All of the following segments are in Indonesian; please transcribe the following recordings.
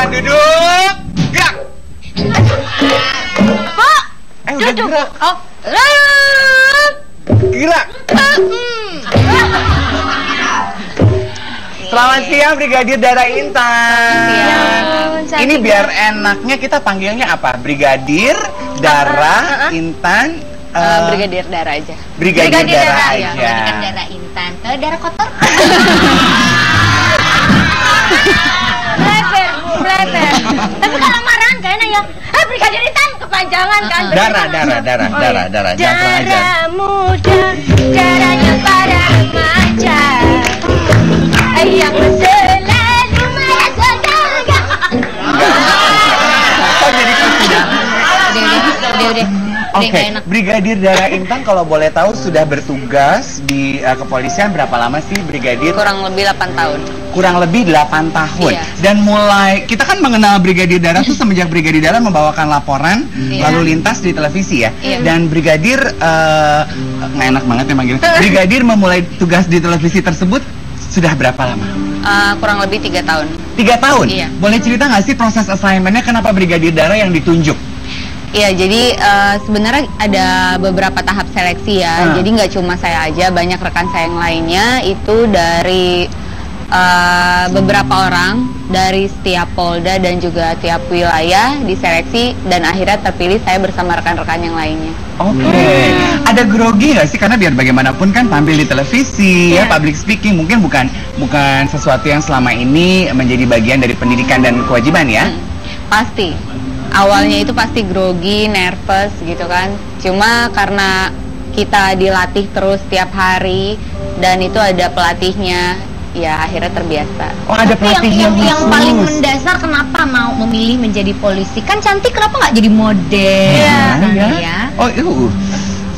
Silakan duduk. Gerak. Pak. Udah gerak. Oh. Gerak. Selamat siang Brigadir Dara Intan. Ini biar enaknya kita panggilnya apa? Brigadir Dara Intan. Brigadir Dara aja. Brigadir Dara aja. Kan Dara Intan. Kalau darah kotor. Bleber. Tapi kalau marahan gak enak ya. Brigadir Intan kepanjangan kan. Darah. Jangan kurang ajar. Darah muda, darahnya para remaja. Yang selalu merasa gagal. Kok jadi sudah? Udah. Oke, Brigadir Dara Intan kalau boleh tahu sudah bertugas di kepolisian berapa lama sih Brigadir? Kurang lebih 8 tahun. Kurang lebih 8 tahun. Iya. Dan mulai kita kan mengenal Brigadir Dara tuh semenjak Brigadir Dara membawakan laporan lalu lintas di televisi ya. Iya. Dan Brigadir nggak enak banget ya manggilnya. Brigadir memulai tugas di televisi tersebut sudah berapa lama? Kurang lebih 3 tahun. 3 tahun? Iya. Boleh cerita nggak sih proses assignment-nya kenapa Brigadir Dara yang ditunjuk? Iya, jadi sebenarnya ada beberapa tahap seleksi ya. Jadi nggak cuma saya aja, banyak rekan saya yang lainnya itu dari beberapa orang dari setiap polda dan juga tiap wilayah diseleksi dan akhirnya terpilih saya bersama rekan-rekan yang lainnya. Oke. Ada grogi nggak sih karena biar bagaimanapun kan tampil di televisi ya, public speaking mungkin bukan sesuatu yang selama ini menjadi bagian dari pendidikan dan kewajiban ya? Pasti. Awalnya itu pasti grogi, nervous gitu kan. Cuma karena kita dilatih terus tiap hari dan itu ada pelatihnya, ya akhirnya terbiasa. Oh, ada pelatihnya yang paling mendasar kenapa mau memilih menjadi polisi? Kan cantik, kenapa nggak jadi model? Ya. Oh, itu.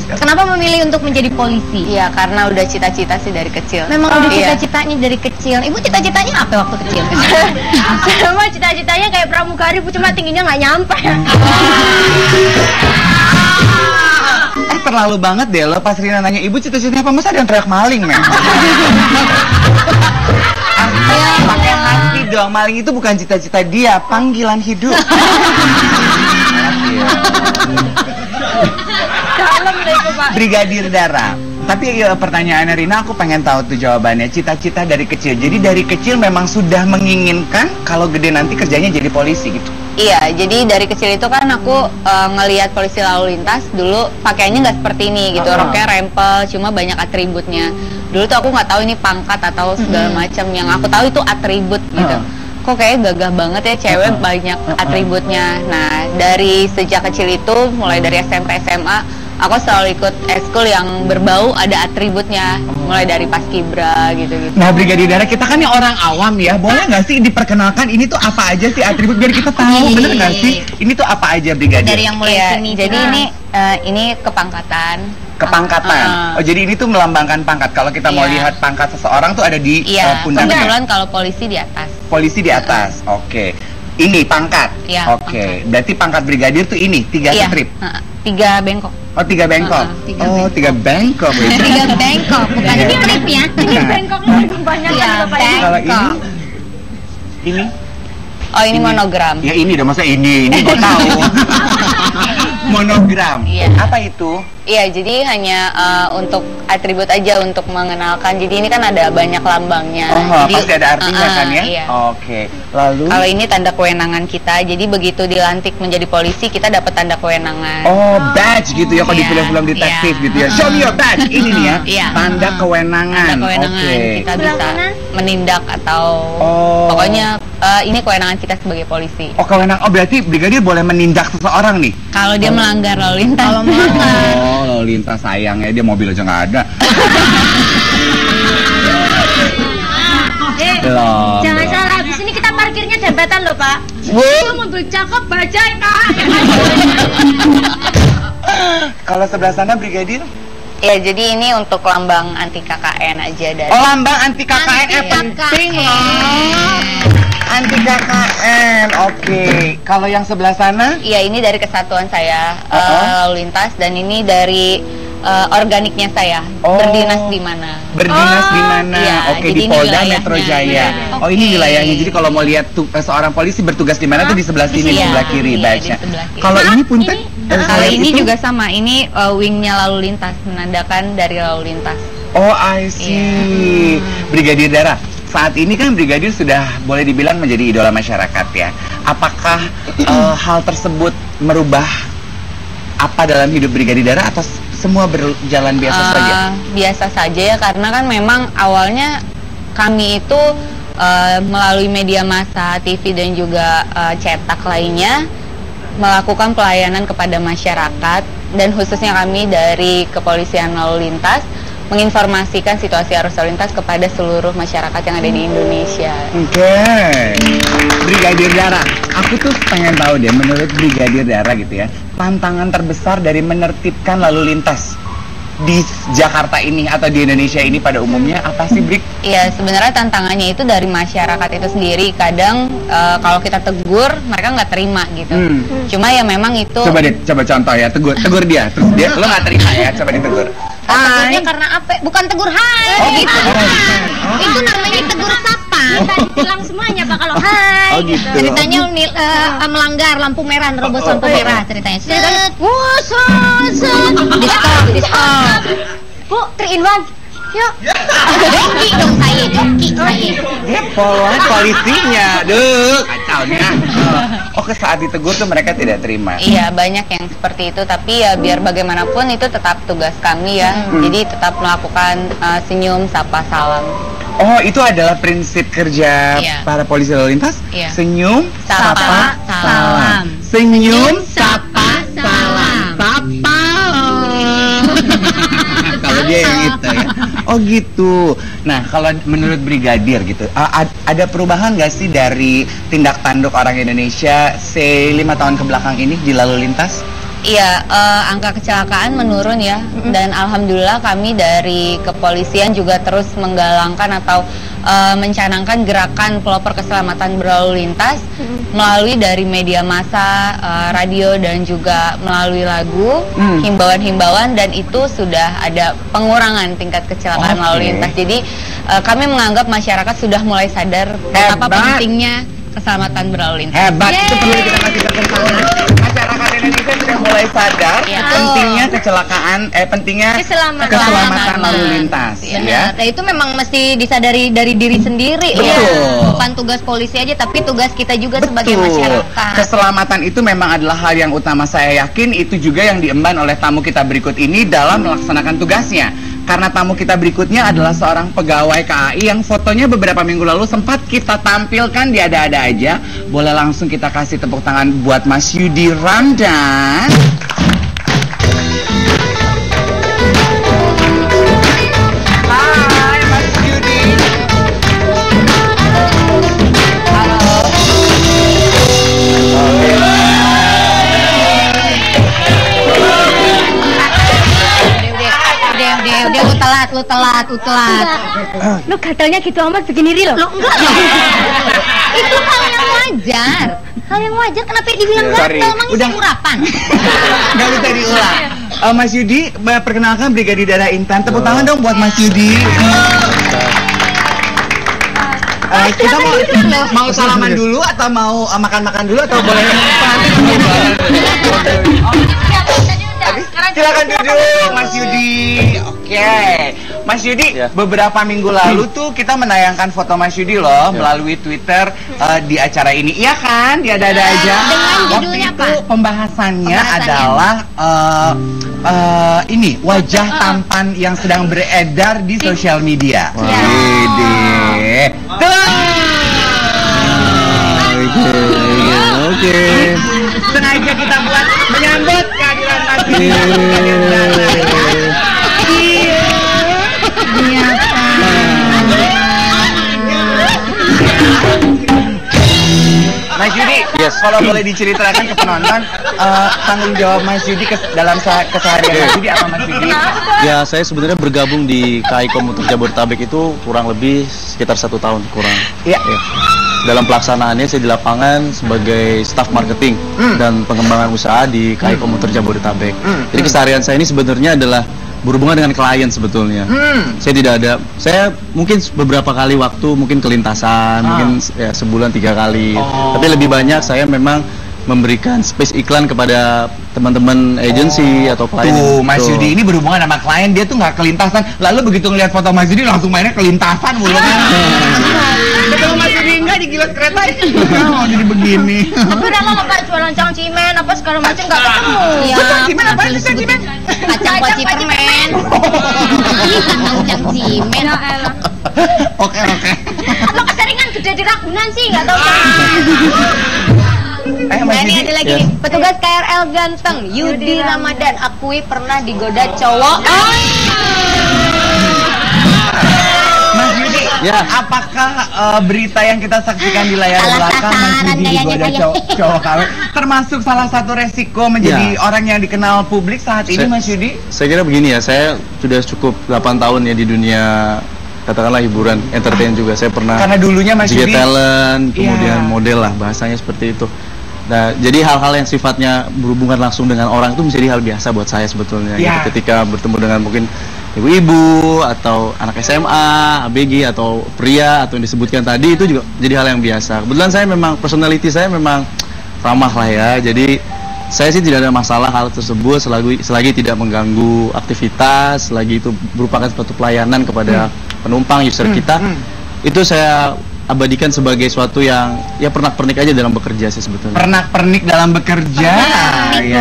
Kenapa memilih untuk menjadi polisi? Iya, karena udah cita-cita sih dari kecil. Memang udah cita-citanya dari kecil. Ibu cita-citanya apa waktu kecil? Sama cita-citanya kayak pramugari, cuma tingginya nggak nyampe. Terlalu banget deh lo pas Rina nanya ibu cita-citanya apa, masa ada yang teriak maling men? Pakai hati dong, maling itu bukan cita-cita dia, panggilan hidup. Brigadir Dara. Tapi pertanyaannya Rina, aku pengen tahu tuh jawabannya. Cita-cita dari kecil. Jadi dari kecil memang sudah menginginkan kalau gede nanti kerjanya jadi polisi gitu. Iya, jadi dari kecil itu kan aku ngelihat polisi lalu lintas dulu pakaiannya nggak seperti ini gitu, roknya rempel, cuma banyak atributnya. Dulu tuh aku nggak tahu ini pangkat atau segala macam. Yang aku tahu itu atribut gitu. Kok kayak gagah banget ya cewek banyak atributnya. Nah, dari sejak kecil itu, mulai dari SMP SMA, aku selalu ikut eskul yang berbau ada atributnya, mulai dari paskibra gitu-gitu. Nah, Brigadir Dara, kita kan nih orang awam ya, boleh nggak sih diperkenalkan ini tuh apa aja sih atribut biar kita tahu, bener nggak sih? Ini tuh apa aja Brigadir? Dari yang mulai sini. Jadi ini kepangkatan. Kepangkatan. Oh, jadi ini tuh melambangkan pangkat. Kalau kita mau lihat pangkat seseorang tuh ada di pundaknya. Kebetulan kalau polisi di atas. Polisi di atas. Oke. Ini pangkat. Oke. Berarti pangkat brigadir tuh ini 3 strip. 3 bengkok. Oh, 3 bengkok. 3 bengkok. 3 bengkok, bukan strip ya. Ini bengkoknya lebih banyak kan Bapak Ibu. Kalau ini Oh, ini monogram. Ya ini dong, masa ini gue tahu. Monogram. Iya. Apa itu? Iya, jadi hanya untuk atribut aja untuk mengenalkan. Jadi ini kan ada banyak lambangnya. Oh, jadi, pasti ada artinya kan ya? Iya. Oke. Lalu? Kalau ini tanda kewenangan kita. Jadi begitu dilantik menjadi polisi, kita dapat tanda kewenangan. Oh, badge gitu ya, kalau di film-film detektif gitu ya. Show me your badge. Ini nih ya. Tanda kewenangan. Tanda kewenangan. Kita bisa menindak atau pokoknya ini kewenangan kita sebagai polisi. Oh, kewenangan. Oh, berarti brigadir boleh menindak seseorang nih? Kalau dia melanggar lalu lintas. Kalau melanggar. Oh, lalu lintas sayang ya, dia mobil aja nggak ada. Jangan salah, habis ini kita parkirnya jembatan loh Pak. Mobil cakep bajai Pak. Kalau sebelah sana brigadir? Ya, jadi ini untuk lambang anti KKN aja dari. Oh, lambang anti KKN penting loh. Anti KKN, oke. Kalau yang sebelah sana? Iya, ini dari kesatuan saya lalu lintas dan ini dari organiknya saya, berdinas di mana. Berdinas di mana? Iya, Oke, jadi di ini Polda wilayahnya. Metro Jaya. Iya. Oh, ini wilayahnya. Jadi kalau mau lihat seorang polisi bertugas di mana tuh di sebelah sini, di Iya, sebelah kiri. iya, Baik. di sebelah kiri. Kalau ini punten, Kalau ini itu? juga sama, ini wingnya lalu lintas, menandakan dari lalu lintas. Oh, I see. Brigadir Dara, saat ini kan Brigadir sudah boleh dibilang menjadi idola masyarakat ya. Apakah hal tersebut merubah apa dalam hidup Brigadir Dara atau semua berjalan biasa saja? Biasa saja ya, karena kan memang awalnya kami itu melalui media massa, TV dan juga cetak lainnya melakukan pelayanan kepada masyarakat, dan khususnya kami dari Kepolisian Lalu Lintas menginformasikan situasi arus lalu lintas kepada seluruh masyarakat yang ada di Indonesia. Oke. Brigadir Dara, aku tuh pengen tahu deh, menurut Brigadir Dara gitu ya, tantangan terbesar dari menertibkan lalu lintas di Jakarta ini atau di Indonesia ini pada umumnya apa sih, Brik? Iya, sebenarnya tantangannya itu dari masyarakat itu sendiri. Kadang kalau kita tegur, mereka nggak terima gitu. Cuma ya memang itu. Coba deh, coba contoh ya, tegur dia, terus dia lo nggak terima ya, coba ditegur. Tegurnya karena apa? Bukan tegur hai. Oh, gitu. Itu namanya tegur sapa. Tadi bilang semuanya Pak kalau hai. Oh, gitu. Ceritanya melanggar lampu merah, nerobos lampu merah ceritanya. Ceritanya, di stop. Bu, 3 in 1. Yuk. Joki dong saya, joki saya. Followan polisinya, duh, kacaunya. Oke, saat ditegur tuh mereka tidak terima. Iya, banyak yang seperti itu, tapi ya biar bagaimanapun itu tetap tugas kami ya. Jadi tetap melakukan senyum, sapa, salam. Oh, itu adalah prinsip kerja para polisi lalu lintas? Iya. Senyum, Sapa, salam. Senyum, sapa, salam. Sapa. Kalau dia yang itu ya. Oh gitu. Nah, kalau menurut Brigadir gitu, ada perubahan nggak sih dari tindak tanduk orang Indonesia 5 tahun ke belakang ini di lalu lintas? Iya, angka kecelakaan menurun ya, dan alhamdulillah kami dari kepolisian juga terus menggalangkan atau mencanangkan gerakan pelopor keselamatan berlalu lintas melalui dari media massa, radio dan juga melalui lagu, himbauan-himbauan, dan itu sudah ada pengurangan tingkat kecelakaan lalu lintas. Jadi kami menganggap masyarakat sudah mulai sadar betapa pentingnya keselamatan berlalu lintas. Hebat, itu perlu kita kasih tepuk tangan. Masyarakat Indonesia sudah mulai sadar pentingnya pentingnya keselamatan lalu lintas. Ya. Nah, itu memang mesti disadari dari diri sendiri. Betul. Ya. Bukan tugas polisi aja, tapi tugas kita juga sebagai masyarakat. Keselamatan itu memang adalah hal yang utama. Saya yakin itu juga yang diemban oleh tamu kita berikut ini dalam melaksanakan tugasnya. Karena tamu kita berikutnya adalah seorang pegawai KAI yang fotonya beberapa minggu lalu sempat kita tampilkan di Ada-Ada Aja. Boleh langsung kita kasih tepuk tangan buat Mas Yudi Ramdan. Hai Mas Yudi. Udah lu telat. Lu gatalnya gitu amat begini Ril? Lu enggak. Itu hal yang wajar. Hal yang wajar, kenapa dibilang gatal? Emang udah. itu urapan. Nggak bisa diulang. Mas Yudi, perkenalkan Brigadir Dara Intan. Tepuk tangan dong buat Mas Yudi. Kita mau salaman dulu atau mau makan-makan dulu atau boleh? Silakan duduk, Mas Yudi. Oke, Mas Yudi, beberapa minggu lalu tuh kita menayangkan foto Mas Yudi loh melalui Twitter di acara ini, iya kan? Di Ada-Ada Aja. Dengan Waktu judulnya itu pembahasannya adalah ini wajah tampan yang sedang beredar di sosial media. Oke. Sengaja kita buat menyambut kehadiran Mas Yudi. Mas Yudi, kalau boleh diceritakan ke penonton tanggung jawab Mas Yudi dalam keseharian Mas Yudi apa Mas Yudi? Ya, saya sebenarnya bergabung di KAI Komuter Jabodetabek itu kurang lebih sekitar 1 tahun kurang. Iya. Ya. Dalam pelaksanaannya saya di lapangan sebagai staf marketing dan pengembangan usaha di KAI Komuter Jabodetabek. Jadi keseharian saya ini sebenarnya adalah berhubungan dengan klien sebetulnya. Saya tidak ada, saya mungkin beberapa kali waktu mungkin kelintasan, mungkin ya, sebulan 3 kali. Tapi lebih banyak saya memang memberikan space iklan kepada teman-teman agensi atau klien. Tuh, Mas Yudi ini berhubungan sama klien, dia tuh nggak kelintasan. Lalu begitu ngeliat foto Mas Yudi langsung mainnya kelintasan mulu. Ketemu Mas Yudi enggak di Gilas Kereta ini. Oh, jadi begini. Tapi udah lama Pak jualan cangcimen apa segala macam nggak ketemu. Iya, Cangcimen apa sih cangcimen? Kacang kuaci permen. Cangcimen. Oke. Apa keseringan gede di Ragunan sih nggak tahu. Mas Nah ini Yudi. ada lagi nih, petugas KRL ganteng Yudi Ramadan akui pernah digoda cowok. Mas Yudi, apakah berita yang kita saksikan di layar belakang Mas Yudi digoda cowok KW termasuk salah satu resiko menjadi orang yang dikenal publik saat ini, Mas Yudi? Saya kira begini ya, saya sudah cukup 8 tahun ya di dunia katakanlah hiburan, entertain juga. Saya pernah Karena dulunya Mas Yudi talent, kemudian model lah, bahasanya seperti itu. Nah, jadi hal-hal yang sifatnya berhubungan langsung dengan orang itu menjadi hal biasa buat saya sebetulnya. Gitu. Ketika bertemu dengan mungkin ibu-ibu atau anak SMA, ABG atau pria atau yang disebutkan tadi, itu juga jadi hal yang biasa. Kebetulan saya memang personality saya memang ramah lah ya. Jadi saya sih tidak ada masalah hal tersebut selagi tidak mengganggu aktivitas, selagi itu merupakan suatu pelayanan kepada penumpang user kita. Itu saya abadikan sebagai suatu yang ya pernak-pernik aja dalam bekerja sih sebetulnya. Pernak-pernik dalam bekerja. Iya.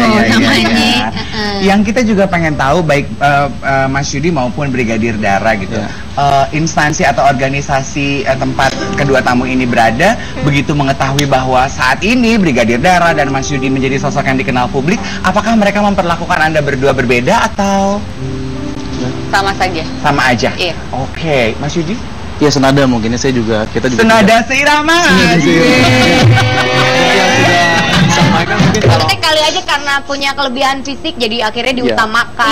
Yang kita juga pengen tahu baik Mas Yudi maupun Brigadir Dara gitu. Instansi atau organisasi tempat kedua tamu ini berada begitu mengetahui bahwa saat ini Brigadir Dara dan Mas Yudi menjadi sosok yang dikenal publik, apakah mereka memperlakukan Anda berdua berbeda atau Sama saja. sama aja? Iya. Oke, Mas Yudi? Ya senada mungkin kita juga senada seirama. Maksudnya kali aja karena punya kelebihan fisik jadi akhirnya diutamakan.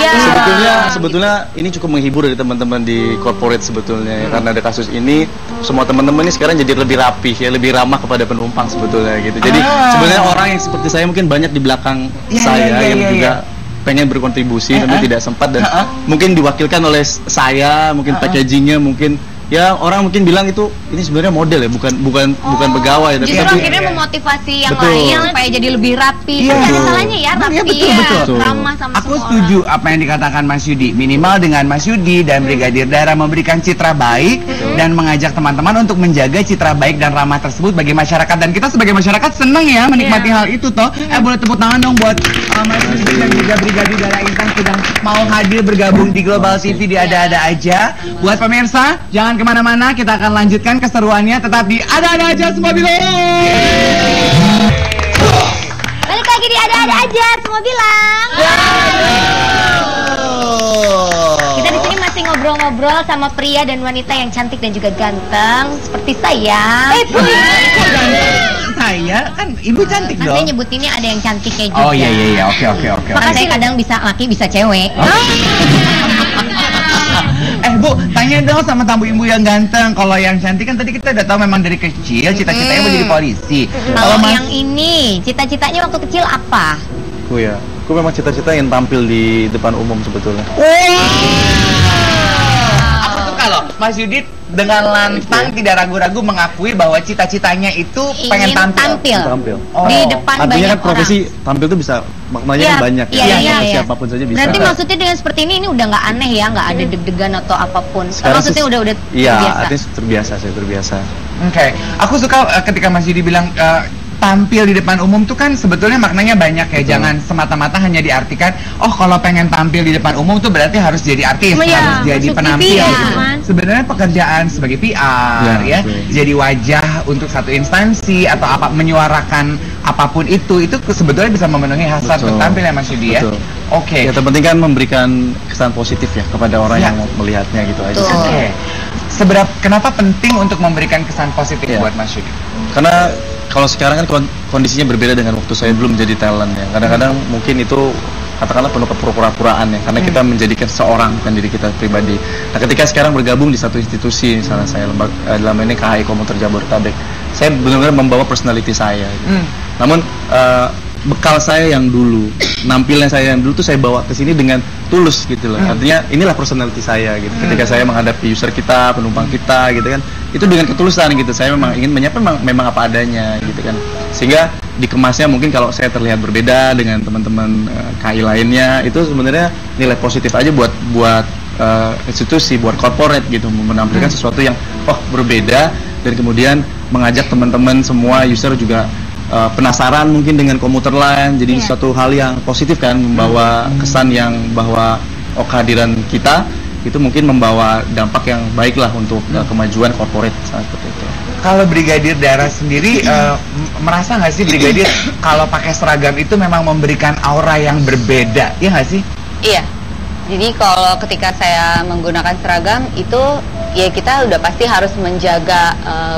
Sebetulnya ini cukup menghibur dari teman-teman di corporate sebetulnya ya. Karena ada kasus ini, semua teman-teman ini sekarang jadi lebih rapih ya, lebih ramah kepada penumpang sebetulnya gitu. Jadi sebenarnya orang yang seperti saya mungkin banyak di belakang saya yang juga pengen berkontribusi tentu tidak sempat dan mungkin diwakilkan oleh saya, mungkin packagingnya mungkin ya orang mungkin bilang itu ini sebenarnya model ya, bukan pegawai ya, justru akhirnya memotivasi yang lain supaya jadi lebih rapi. Ada salahnya ya rapi, betul. ramah sama Aku semua setuju apa yang dikatakan Mas Yudi. Minimal dengan Mas Yudi dan Brigadir Dara memberikan citra baik dan mengajak teman-teman untuk menjaga citra baik dan ramah tersebut bagi masyarakat, dan kita sebagai masyarakat senang ya menikmati hal itu toh. Boleh tepuk tangan dong buat Mas Yudi dan juga Brigadir Dara Intan sudah mau hadir bergabung di Global TV di Ada-Ada Aja. Buat pemirsa, jangan kemana-mana, kita akan lanjutkan keseruannya tetap di Ada-Ada Aja semua bilang. Balik lagi di Ada-Ada Aja semua bilang. Kita di sini masih ngobrol-ngobrol sama pria dan wanita yang cantik dan juga ganteng seperti saya. Saya kan ibu cantik dong. Saya nyebutinnya ada yang cantiknya juga. Oh iya, oke. Makanya saya kadang bisa laki bisa cewek. Bu, tanya dong sama tamu ibu yang ganteng. Kalau yang cantik kan tadi kita udah tahu memang dari kecil cita-citanya mau jadi polisi. Kalau yang ini, cita-citanya waktu kecil apa? Aku memang cita-cita ingin tampil di depan umum sebetulnya. Aku suka loh, Mas Yudit dengan lantang tidak ragu-ragu mengakui bahwa cita-citanya itu pengen tampil. Di depan artinya banyak kan profesi orang. tampil itu bisa maknanya kan banyak ya. Siapapun saja bisa. Berarti maksudnya dengan seperti ini udah nggak aneh ya, nggak ada deg-degan atau apapun. Sekarang Maksudnya udah iya, terbiasa. artinya terbiasa. Oke. Aku suka ketika Mas Yudi bilang tampil di depan umum tuh kan sebetulnya maknanya banyak ya. Jangan semata-mata hanya diartikan kalau pengen tampil di depan umum tuh berarti harus jadi artis, harus jadi penampil gitu. Sebenarnya pekerjaan sebagai PR jadi wajah untuk satu instansi atau menyuarakan apapun itu sebetulnya bisa memenuhi hasrat untuk tampil ya Mas Yudi ya. Oke. Ya terpenting kan memberikan kesan positif ya kepada orang yang melihatnya gitu aja. Oke. Kenapa penting untuk memberikan kesan positif buat Mas Yudi? Karena kalau sekarang kan kondisinya berbeda dengan waktu saya belum menjadi talent ya. Kadang-kadang mungkin itu katakanlah penuh kepura-puraan ya, karena kita menjadikan seorang kan diri kita pribadi. Nah, ketika sekarang bergabung di satu institusi, misalnya saya dalam ini KAI Komuter Jabodetabek, saya benar-benar membawa personality saya. Gitu. Namun bekal saya yang dulu, nampilan saya yang dulu tuh saya bawa ke sini dengan tulus gitu loh. Artinya inilah personality saya gitu. Ketika saya menghadapi user kita, penumpang kita gitu kan, itu dengan ketulusan gitu. Saya memang ingin menyapa memang apa adanya gitu kan. Sehingga dikemasnya mungkin kalau saya terlihat berbeda dengan teman-teman KI lainnya, itu sebenarnya nilai positif aja buat institusi, buat corporate gitu, menampilkan sesuatu yang berbeda, dan kemudian mengajak teman-teman semua user juga penasaran mungkin dengan komuter lain, jadi suatu hal yang positif kan, membawa kesan yang bahwa kehadiran kita itu mungkin membawa dampak yang baik lah untuk kemajuan corporate seperti itu. Kalau Brigadir Dara sendiri merasa nggak sih Brigadir kalau pakai seragam itu memang memberikan aura yang berbeda, ya nggak sih? Iya. Jadi kalau ketika saya menggunakan seragam itu ya kita udah pasti harus menjaga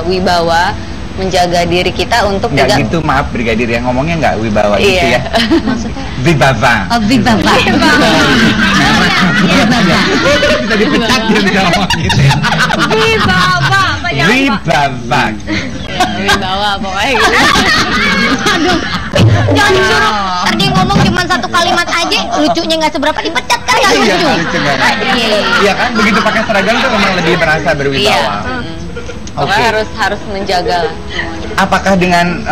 wibawa, menjaga diri kita untuk nggak gitu, maaf Brigadir, yang ngomongnya nggak wibawa gitu ya. Maksudnya? Wibawa. Oh, wibawa. Bisa dipecat gitu ngomong gitu ya. Wibawa. Wibawa. wibawa pokoknya gitu. Aduh, jangan disuruh. Tadi ngomong cuma satu kalimat aja, lucunya nggak seberapa, dipecat kan nggak lucu. Lucu banget. Iya kan, begitu pakai seragam tuh memang lebih merasa berwibawa. Pokoknya harus menjaga lah. Apakah dengan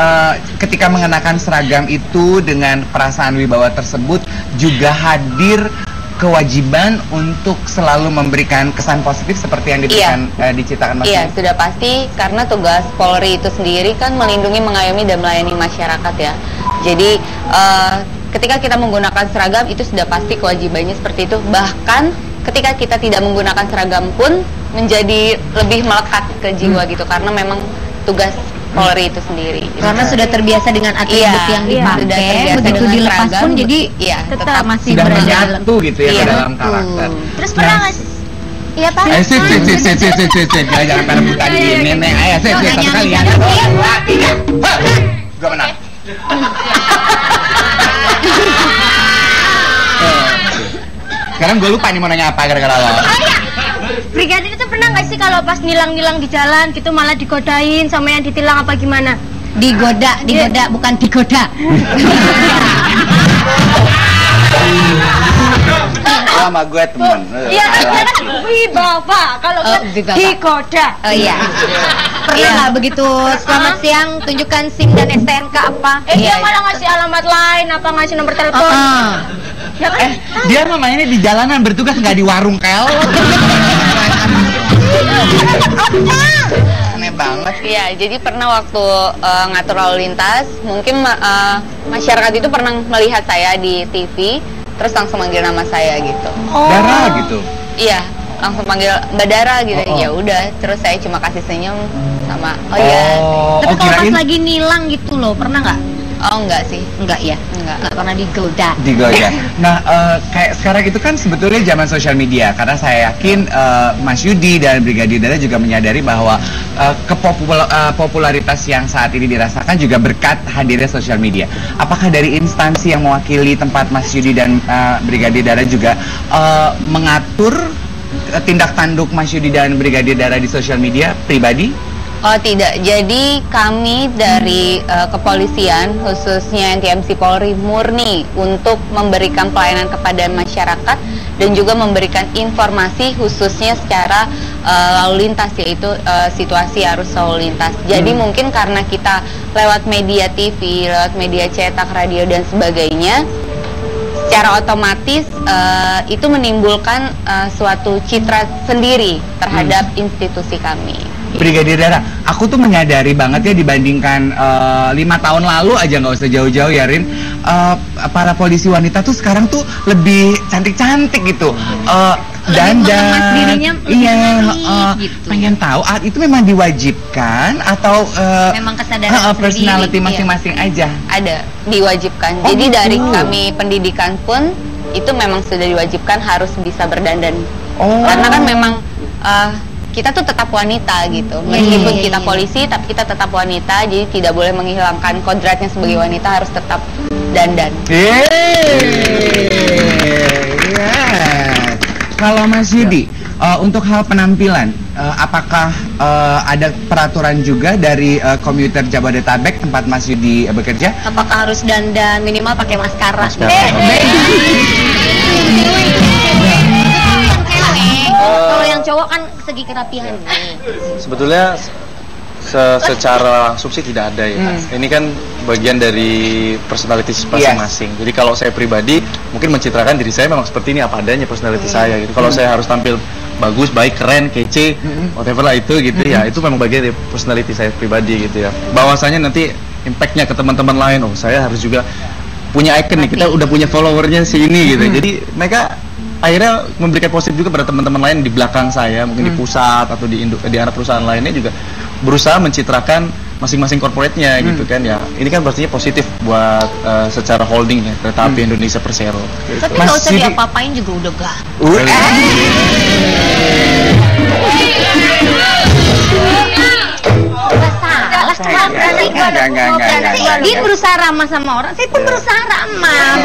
ketika mengenakan seragam itu dengan perasaan wibawa tersebut juga hadir kewajiban untuk selalu memberikan kesan positif seperti yang diberikan diciptakan Mas? Iya, sudah pasti, karena tugas Polri itu sendiri kan melindungi, mengayomi dan melayani masyarakat ya. Jadi ketika kita menggunakan seragam itu sudah pasti kewajibannya seperti itu. Bahkan ketika kita tidak menggunakan seragam pun menjadi lebih melekat ke jiwa gitu, karena memang tugas Polri itu sendiri. Karena sudah terbiasa dengan atribut yang dipakai, begitu dilepas pun jadi tetap masih sudah berada menyatu gitu ya ke dalam karakter. Terus pernah nggak sih? Iya Pak. Sit, jangan pada buta gini, Neng. Ayo, sit, satu kali ya. 2, 3, gue menang. Sekarang gue lupa nih mau nanya apa gara-gara lo. Brigadir itu pernah nggak sih kalau pas nilang-nilang di jalan gitu malah digodain sama yang ditilang apa gimana? Digoda, bukan digoda. Sama gue temen. Iya, wibawa kalau digoda. Oh iya. Pernah nggak begitu? Selamat siang, tunjukkan SIM dan STNK apa? Dia malah ngasih alamat lain, apa ngasih nomor telepon? Ya kan? Dia mah mainnya di jalanan, bertugas nggak di warung kayak lo. Aneh banget. Iya, jadi pernah waktu ngatur lalu lintas, mungkin masyarakat itu pernah melihat saya di TV, terus langsung manggil nama saya gitu. Dara gitu. Iya, langsung panggil Mbak Dara gitu. Ya udah, terus saya cuma kasih senyum sama Tapi kalau pas lagi nilang gitu loh, pernah nggak? Oh enggak sih. Enggak ya? Enggak pernah digoda. Nah, kayak sekarang itu kan sebetulnya zaman sosial media, karena saya yakin Mas Yudi dan Brigadir Dara juga menyadari bahwa popularitas yang saat ini dirasakan juga berkat hadirnya sosial media. Apakah dari instansi yang mewakili tempat Mas Yudi dan Brigadir Dara juga mengatur tindak tanduk Mas Yudi dan Brigadir Dara di sosial media pribadi? Oh tidak, jadi kami dari kepolisian khususnya NTMC Polri murni untuk memberikan pelayanan kepada masyarakat dan juga memberikan informasi khususnya secara lalu lintas, yaitu situasi arus lalu lintas. Jadi mungkin karena kita lewat media TV, lewat media cetak, radio dan sebagainya, secara otomatis itu menimbulkan suatu citra sendiri terhadap institusi kami. Brigadir Dara, aku tuh menyadari banget ya dibandingkan 5 tahun lalu aja, nggak usah jauh-jauh ya Rin, para polisi wanita tuh sekarang tuh lebih cantik-cantik gitu, dandan, gitu. Pengen tahu itu memang diwajibkan atau memang kesadaran personality masing-masing aja? Ada, diwajibkan. Jadi dari kami pendidikan pun itu memang sudah diwajibkan harus bisa berdandan. Karena kan memang kita tuh tetap wanita gitu, meskipun kita polisi tapi kita tetap wanita, jadi tidak boleh menghilangkan kodratnya sebagai wanita, harus tetap dandan. Kalau Mas Yudi, untuk hal penampilan, apakah ada peraturan juga dari komuter Jabodetabek tempat Mas Yudi bekerja? Apakah harus dandan, minimal pakai maskara? Kalau yang cowok kan segi kerapihan. Sebetulnya secara langsung sih tidak ada ya. Ini kan bagian dari personality masing-masing. Jadi kalau saya pribadi mungkin mencitrakan diri saya memang seperti ini apa adanya personality saya gitu. Kalau saya harus tampil bagus, baik, keren, kece, whatever lah itu gitu ya. Itu memang bagian dari personality saya pribadi gitu ya. Bahwasanya nanti impactnya ke teman-teman lain, oh saya harus juga punya icon nih. Kita udah punya followernya sini gitu. Jadi mereka akhirnya memberikan positif juga pada teman-teman lain di belakang saya, mungkin di pusat atau di anak perusahaan lainnya juga berusaha mencitrakan masing-masing corporate-nya gitu kan ya. Ini kan pastinya positif buat secara holding ya Kereta Api Indonesia Persero. Tapi nggak usah diapa-apain juga udah gak. Dia berusaha ramah sama orang, saya pun berusaha ramah.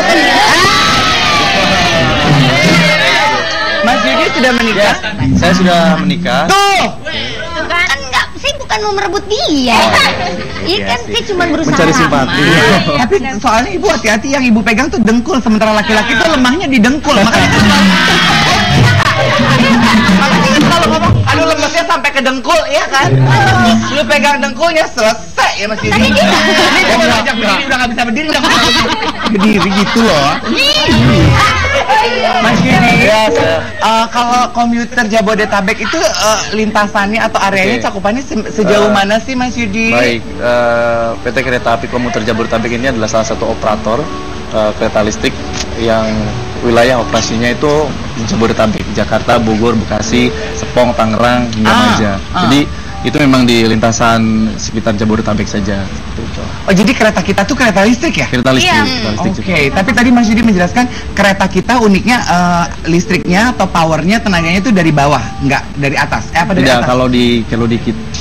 Mas Yudi sudah menikah? Saya sudah menikah. Tuh! Kan enggak, saya bukan mau merebut dia. Iya kan, saya cuma berusaha mencari simpati. Tapi soalnya ibu hati-hati, yang ibu pegang tuh dengkul, sementara laki-laki tuh lemahnya di dengkul. Makanya kalau ngomong, aduh lemesnya sampai ke dengkul, ya kan? Lu pegang dengkulnya selesai ya Mas Yudi. Ini dia udah ngajak berdiri, udah nggak bisa berdiri, udah berdiri gitu loh. Mas Yudi, kalau komuter Jabodetabek itu lintasannya atau areanya cakupannya sejauh mana sih Mas Yudi? Baik, PT Kereta Api Komuter Jabodetabek ini adalah salah satu operator kereta listrik yang wilayah operasinya itu Jabodetabek, Jakarta, Bogor, Bekasi, Serpong, Tangerang, hingga Maja. Jadi itu memang di lintasan sekitar Jabodetabek saja. Oh, jadi kereta kita tuh kereta listrik ya? Kereta listrik. Oke, tapi tadi Mas Yudi menjelaskan kereta kita uniknya listriknya atau powernya, tenaganya itu dari bawah, nggak dari atas. Apa dari Tidak, atas? kalau di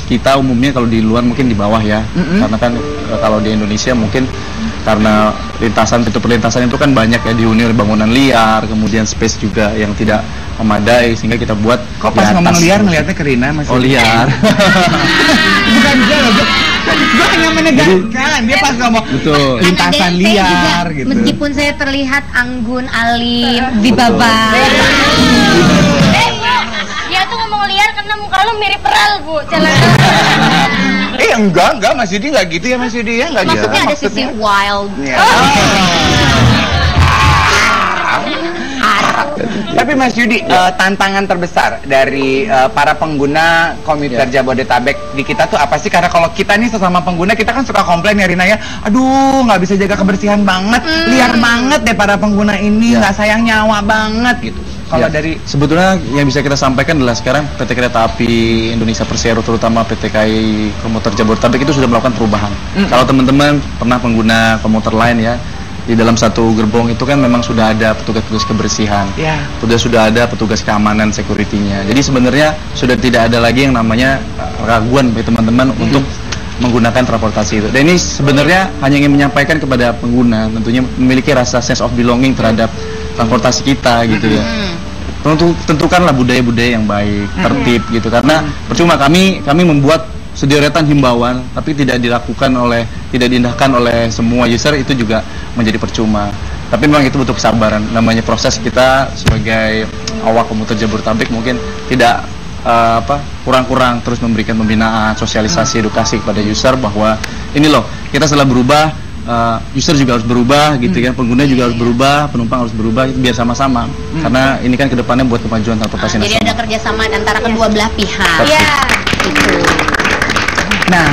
kita umumnya kalau di luar mungkin di bawah ya. Karena kan kalau di Indonesia mungkin karena pintu perlintasan itu kan banyak ya, dihuni oleh bangunan liar, kemudian space juga yang tidak memadai, sehingga kita buat kok pas ngomong liar ngeliatnya ke Rina Mas? Oh, liar. Bukan dia loh, gue hanya menegaskan dia pas ngomong betul lintasan liar gitu. Meskipun saya terlihat anggun, alim, wibawa. Dia tuh ngomong liar karena muka lu mirip peral, Bu. Jalan. Enggak Mas Yudi nggak gitu ya Mas Yudi ya, nggak gitu. Maksudnya ada sisi wild. Tapi Mas Yudi, tantangan terbesar dari para pengguna komuter Jabodetabek di kita tuh apa sih? Karena kalau kita nih sesama pengguna, kita kan suka komplain ya Rina ya, aduh nggak bisa jaga kebersihan banget, liar banget deh para pengguna ini, nggak sayang nyawa banget gitu. Kalau dari sebetulnya yang bisa kita sampaikan adalah sekarang PT Kereta Api Indonesia Persero, terutama PT KAI Komuter Jabodetabek itu sudah melakukan perubahan. Kalau teman-teman pernah pengguna komuter lain ya, di dalam satu gerbong itu kan memang sudah ada petugas-petugas kebersihan, sudah ada petugas keamanan, security-nya. Jadi sebenarnya sudah tidak ada lagi yang namanya keraguan bagi teman-teman untuk menggunakan transportasi itu. Dan ini sebenarnya hanya ingin menyampaikan kepada pengguna, tentunya memiliki rasa sense of belonging terhadap transportasi kita gitu ya. Tentukanlah budaya-budaya yang baik, tertib gitu. Karena percuma kami membuat sederetan himbauan tapi tidak diindahkan oleh semua user, itu juga menjadi percuma. Tapi memang itu butuh kesabaran, namanya proses. Kita sebagai awak komuter Jabodetabek mungkin tidak kurang-kurang terus memberikan pembinaan, sosialisasi, edukasi kepada user bahwa ini loh, kita setelah berubah, user juga harus berubah gitu kan, pengguna juga harus berubah, penumpang harus berubah, itu biar sama-sama. Karena ini kan kedepannya buat kemajuan transportasi nasional. Jadi ada kerjasama antara kedua belah pihak. Iya. Nah,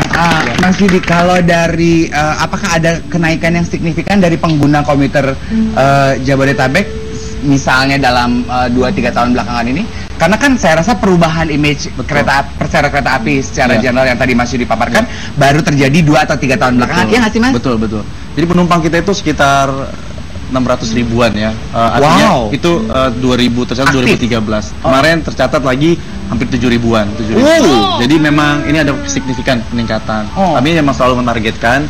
Mas Yudi, kalau dari apakah ada kenaikan yang signifikan dari pengguna komuter Jabodetabek misalnya dalam 2-3 tahun belakangan ini? Karena kan saya rasa perubahan image kereta api secara general yang tadi Mas Yudi paparkan baru terjadi 2 atau 3 tahun belakangan. Iya nggak sih Mas? Betul. Jadi penumpang kita itu sekitar 600 ribuan ya. Artinya itu 2000 tercatat 2013. Kemarin tercatat lagi hampir 7 ribuan. Jadi memang ini ada signifikan peningkatan. Kami memang selalu menargetkan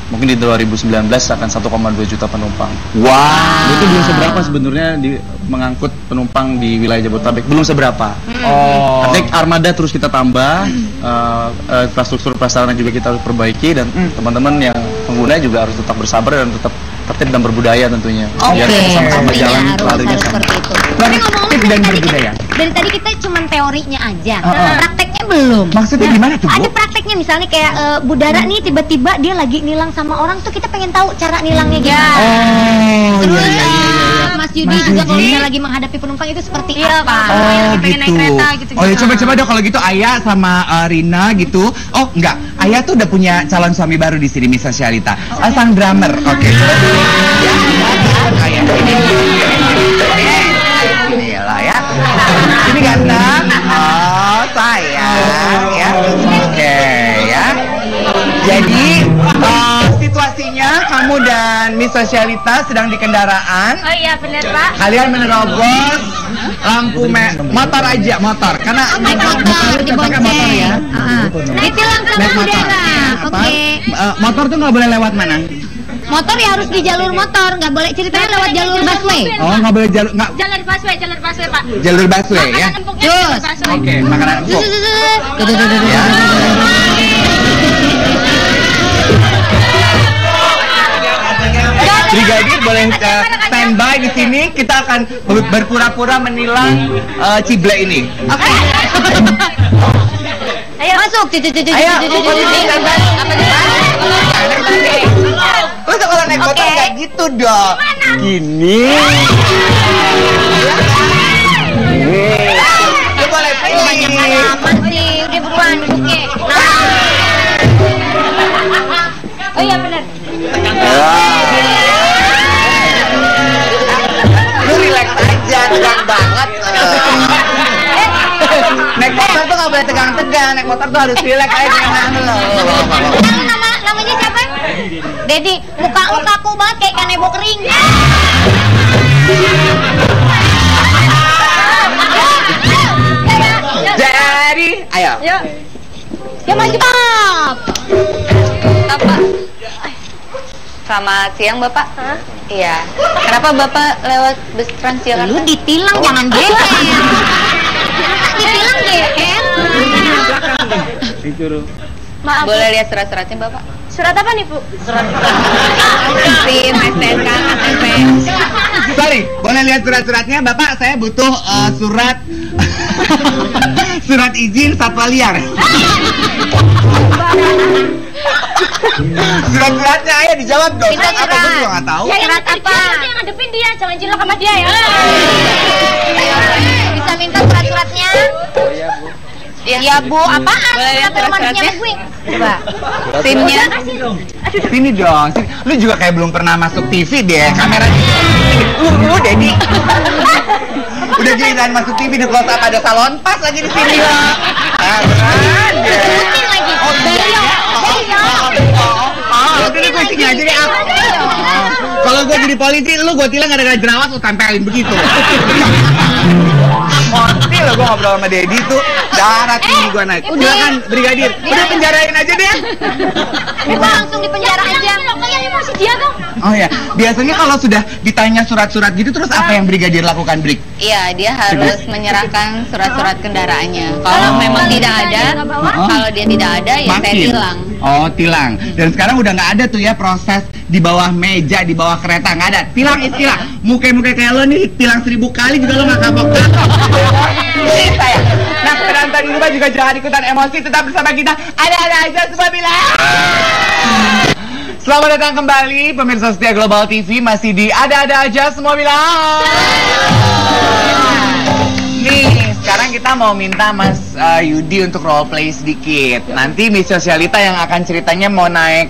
mungkin di 2019 akan 1,2 juta penumpang. Itu belum seberapa sebenarnya mengangkut penumpang di wilayah Jabodetabek, belum seberapa. Artinya armada terus kita tambah, infrastruktur prasarana juga kita harus perbaiki, dan teman-teman yang pengguna juga harus tetap bersabar dan tetap tertib dan berbudaya tentunya. Oke, Biar sama-sama pastinya jalan harus larinya sama. seperti itu. Tapi Tertib ngomong-ngomong dan dari tadi, berbudaya. dari tadi kita cuma teorinya aja, Heeh. prakteknya belum. Maksudnya gimana tuh, Bu? Ada prakteknya misalnya kayak Budara nih tiba-tiba dia lagi nilang sama orang tuh, kita pengen tahu cara nilangnya gimana. Oh, Terus iya, iya, iya, iya. Mas Yudi Mas juga kalau Yudi? misalnya lagi menghadapi penumpang itu seperti Iya, apa? Pak. Oh Pengen gitu. naik kereta gitu-gitu. Oh ya coba-coba dong kalau gitu Ayah sama Rina gitu. Oh enggak, Ayah tuh udah punya calon suami baru di sini, Miss Sosialita. Sang drummer. Oke. Coba dulu. Ya, Ayah. Ini lah ya. Ini ganteng. Oh sayang ya. Oke ya. Jadi situasinya kamu dan Miss Sosialita sedang di kendaraan. Oh iya bener Pak. Kalian menerobos lampu motor aja, motor. Karena Naik motor di pakai motor ya. Ditilang sama Naik motor. Budara. Apa? Oke. Motor tuh nggak boleh lewat mana? Motor ya harus di jalur motor, nggak boleh ceritanya lewat jalur busway. Oh, nggak boleh jalur nggak Jalur busway Pak. jalur busway ya. Makanan empuknya Cus. jalur busway. Oke, makanan empuk. Ya. Brigadir boleh standby di sini. Kita akan berpura-pura menilang Cible ini. Oke. Ayo masuk. Ayo, posisi standby. Terus kalau naik motor nggak gitu dong. Gini. Lu boleh pilih. Aman sih, udah buruan, oke. Oh iya bener. Lu relax aja, tegang banget. Naik motor tuh nggak boleh tegang-tegang. Naik motor tuh harus relax aja dengan lo. Namanya siapa? Dedi, muka lu kaku banget kayak kanebo kering. Jadi, ayo. Yuk. Ya maju. Apa? Selamat siang Bapak. Iya. Kenapa Bapak lewat bus Transjakarta? Lu ditilang jangan GR. Ditilang GR. Maaf. Boleh lihat surat-suratnya Bapak? Surat apa nih Bu? SIM, STNK, KTP. Sorry, boleh lihat surat-suratnya, Bapak? Saya butuh surat surat izin satwa liar. Surat-suratnya ayah dijawab dong. Kita Apa gue juga nggak tahu. Ya, Surat apa? Yang ngadepin dia, jangan cilok sama dia ya. Bisa minta surat-suratnya? Iya Bu, apaan? Boleh lihat Surat romanisnya surat-suratnya? sama gue. Coba. SIM-nya? Sini dong. Sini. Lu juga kayak belum pernah masuk TV deh. Kamera lu Dedi. Udah giliran masuk TV di close up ada salon pas lagi di sini. Sebutin lagi. Oh iya. Udah gue sini aja deh. Kalau gue jadi polisi, lu gue tilang gara-gara jerawat lu tempelin begitu. Ngerti lo gue ngobrol sama Dedi tuh darah tinggi gue naik. Silakan Brigadir. Udah penjarain aja deh. Kita langsung di penjara aja. Kayaknya emosi dia dong. Oh ya, biasanya kalau sudah ditanya surat-surat gitu terus apa yang Brigadir lakukan, Brig? Iya, dia harus menyerahkan surat-surat kendaraannya. Kalau memang tidak ada, kalau dia tidak ada ya saya Makin. tilang. Oh, tilang. Dan sekarang udah nggak ada tuh ya proses di bawah meja, di bawah kereta, nggak ada. Tilang is tilang. Muka-muka kayak lo nih tilang 1000 kali juga lo nggak kapok-kapok. Saya. Nah, penonton di rumah juga jangan ikutan emosi, tetap bersama kita. Ada-ada aja semua bilang. Selamat datang kembali pemirsa setia Global TV, masih di Ada-ada aja semua bilang. Nih, sekarang kita mau minta Mas Yudi untuk role play sedikit. Nanti Miss Sosialita yang akan ceritanya mau naik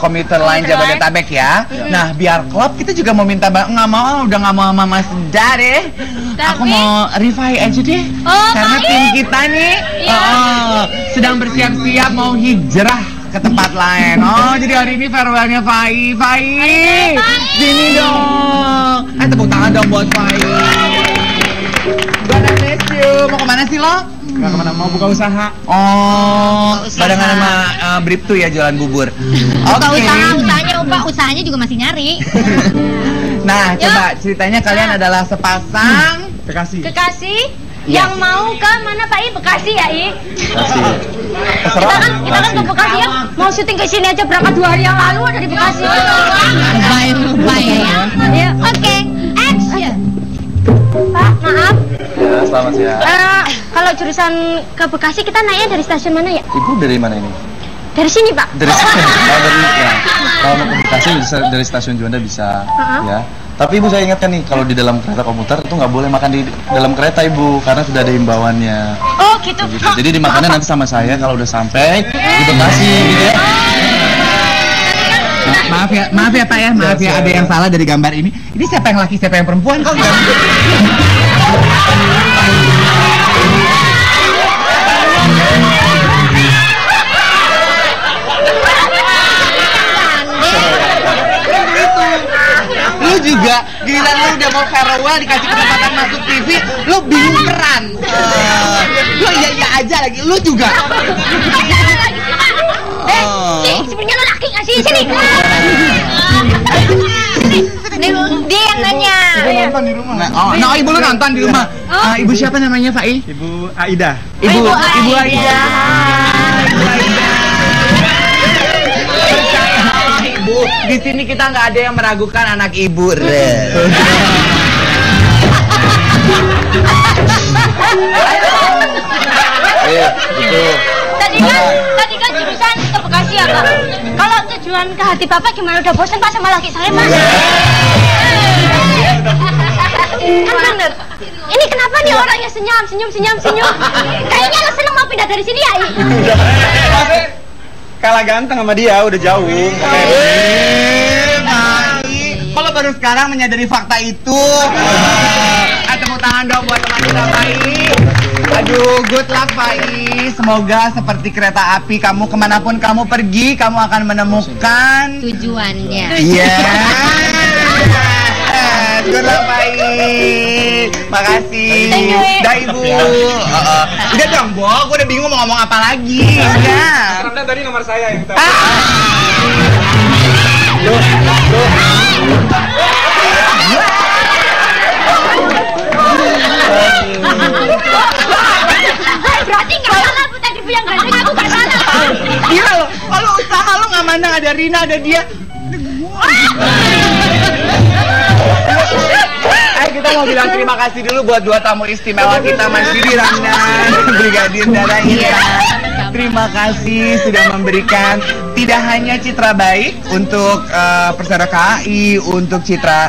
komuter lain Jabodetabek ya. Nah, biar klub kita juga mau minta nggak mau, udah nggak mau sama Mas Dare. Aku mau Rifai aja deh. Karena tim kita nih sedang bersiap-siap mau hijrah ke tempat lain. Oh, jadi hari ini farewellnya Fai. Sini dong. Tepuk tangan dong buat Fai. God bless you. Mau kemana sih lo? Nggak kemana, mau buka usaha. Oh, barengan sama Brip tuh ya jualan bubur. Buka usahanya juga masih nyari. Nah, coba ceritanya kalian adalah sepasang Kekasih. Kekasih Yang mau ke mana Pak I? Bekasi ya I? Bekasi. Kita kan ke Bekasi ya. Mau syuting ke sini aja berangkat 2 hari yang lalu ada di Bekasi. Lebay ya. Oke, action. Pak, maaf. Ya, selamat siang. Kalau jurusan ke Bekasi kita naiknya dari stasiun mana ya? Ibu dari mana ini? Dari sini Pak. Dari sini. Kalau mau ke Bekasi bisa dari stasiun Juanda bisa, ya. Tapi Ibu saya ingatkan nih, kalau di dalam kereta komuter itu nggak boleh makan di dalam kereta Ibu, karena sudah ada himbauannya. Oh gitu. Jadi dimakannya nanti sama saya kalau udah sampai di Bekasi, gitu ya. Maaf ya Pak ya, maaf ya, ada yang salah dari gambar ini. Ini siapa yang laki, siapa yang perempuan? Kok lu juga, giliran lu udah mau farewell dikasih kesempatan masuk TV, lu bingung peran. Lu iya aja lagi, lu juga. Sebenarnya lo laki nggak sih sini? Dia yang nanya. Nonton di rumah. Nah, ibu lu nonton di rumah. Ibu siapa namanya Pak I? Ibu Aida. Ibu Aida. Ibu, di sini kita nggak ada yang meragukan anak ibu. Betul. Tadi kan jurusan ke Bekasi ya Pak. Kalau tujuan ke hati Bapak gimana? Udah bosan Pak sama laki saya Pak? Kan bener. Ini kenapa nih orangnya senyum. Kayaknya lo seneng mau pindah dari sini ya? Kalah ganteng sama dia, udah jauh. Kalau baru sekarang menyadari fakta itu. Tepuk tangan dong buat teman kita Pak I. Aduh, good luck Pak I. Semoga seperti kereta api, kamu kemanapun kamu pergi, kamu akan menemukan tujuannya. Iya. Good luck Pak I. Makasih. Dah Ibu. Udah dong, Bo. Gue udah bingung mau ngomong apa lagi. Udah. Karena tadi nomor saya yang kita. Berarti nggak salah Bu tadi Bu yang ganteng, aku nggak salah. Iya loh, kalau usaha lo nggak mandang ada Rina, ada dia. Kita mau bilang terima kasih dulu buat 2 tamu istimewa kita, Mas Didi Ramdan, Brigadir Dara Ira. Terima kasih sudah memberikan tidak hanya citra baik untuk Persada KAI, untuk citra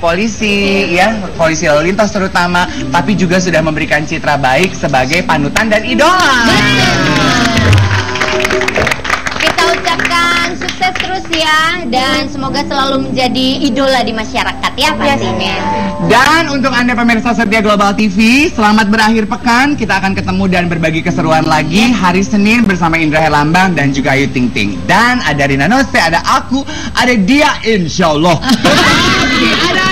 polisi, ya polisi lalu lintas terutama, tapi juga sudah memberikan citra baik sebagai panutan dan idola. Kita ucapkan sukses terus ya, dan semoga selalu menjadi idola di masyarakat ya pastinya. Dan untuk Anda pemirsa setia Global TV, selamat berakhir pekan. Kita akan ketemu dan berbagi keseruan lagi hari Senin bersama Indra Herlambang dan juga Ayu Ting Ting. Dan ada Rina Nose, ada aku, ada dia, insya Allah. Ada